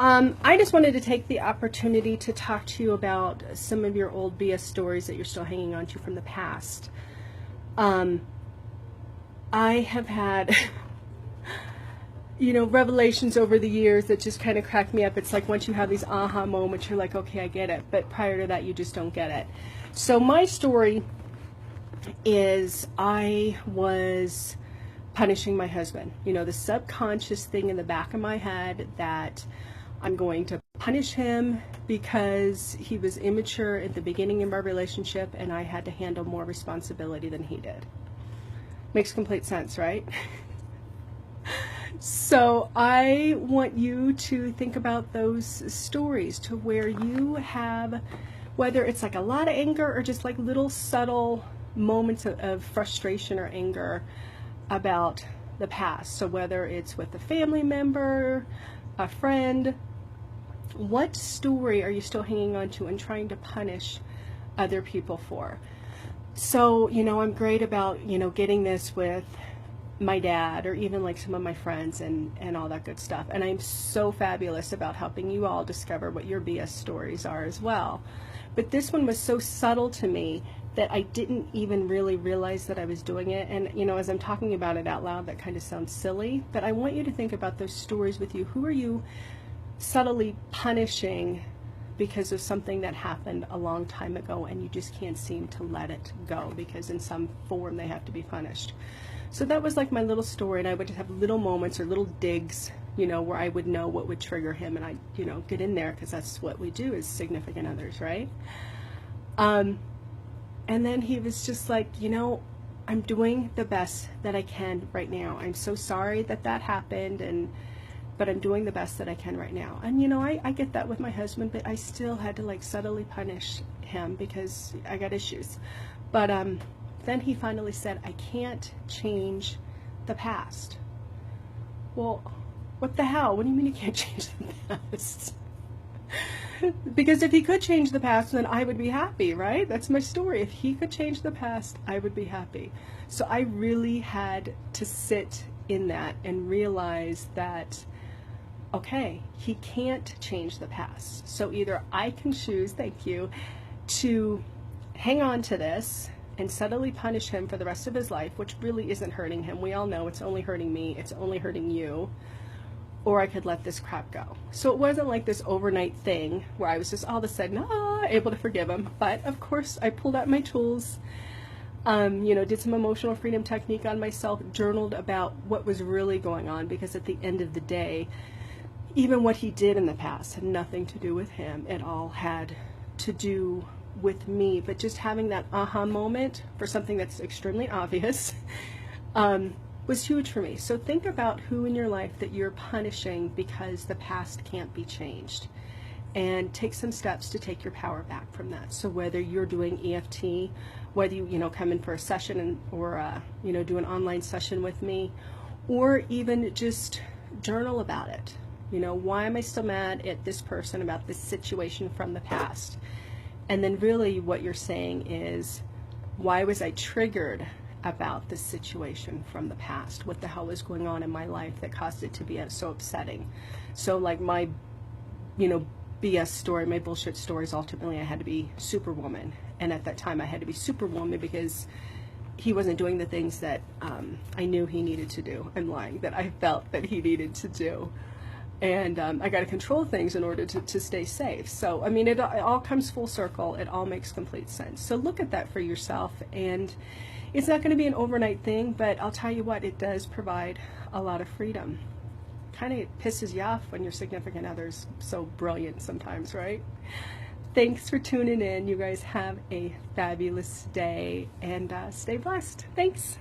I just wanted to take the opportunity to talk to you about some of your old BS stories that you're still hanging on to from the past. I have had, revelations over the years that just kind of crack me up. It's like once you have these aha moments, you're like, okay, I get it. But prior to that, you just don't get it. So my story is I was punishing my husband. The subconscious thing in the back of my head that I'm going to punish him because he was immature at the beginning of our relationship and I had to handle more responsibility than he did. Makes complete sense, right? So I want you to think about those stories to where you have, whether it's like a lot of anger or just like little subtle moments of frustration or anger about the past. So whether it's with a family member, a friend, what story are you still hanging on to and trying to punish other people for? So, I'm great about, getting this with my dad or even like some of my friends and all that good stuff. And I'm so fabulous about helping you all discover what your BS stories are as well. But this one was so subtle to me that I didn't even really realize that I was doing it. And, as I'm talking about it out loud, that kind of sounds silly. But I want you to think about those stories with you. Who are you subtly punishing because of something that happened a long time ago and you just can't seem to let it go because in some form they have to be punished? So that was like my little story, and I would have little moments or little digs, where I would know what would trigger him, and I'd, get in there because that's what we do as significant others, right? And then he was just like, I'm doing the best that I can right now. I'm so sorry that happened, but I'm doing the best that I can right now. And I get that with my husband, but I still had to like subtly punish him because I got issues. But then he finally said, I can't change the past. Well, what the hell? What do you mean you can't change the past? Because if he could change the past, then I would be happy, right? That's my story. If he could change the past, I would be happy. So I really had to sit in that and realize that, okay, he can't change the past. So either I can choose, thank you, to hang on to this and subtly punish him for the rest of his life, which really isn't hurting him. We all know it's only hurting me. It's only hurting you. Or I could let this crap go. So it wasn't like this overnight thing where I was just all of a sudden able to forgive him. But of course, I pulled out my tools, did some emotional freedom technique on myself, journaled about what was really going on, because at the end of the day, even what he did in the past had nothing to do with him. It all had to do with me. But just having that aha moment for something that's extremely obvious was huge for me. So think about who in your life that you're punishing because the past can't be changed, and take some steps to take your power back from that. So whether you're doing EFT, whether you come in for a session or do an online session with me, or even just journal about it. Why am I still mad at this person about this situation from the past? And then really what you're saying is, why was I triggered about this situation from the past? What the hell was going on in my life that caused it to be so upsetting? So like my, BS story, my bullshit stories, ultimately I had to be Superwoman. And at that time I had to be Superwoman because he wasn't doing the things that I knew he needed to do. I'm lying, that I felt that he needed to do. And I got to control things in order to stay safe. So, it all comes full circle. It all makes complete sense. So look at that for yourself. And it's not going to be an overnight thing, but I'll tell you what, it does provide a lot of freedom. Kind of pisses you off when your significant other's so brilliant sometimes, right? Thanks for tuning in. You guys have a fabulous day and stay blessed. Thanks.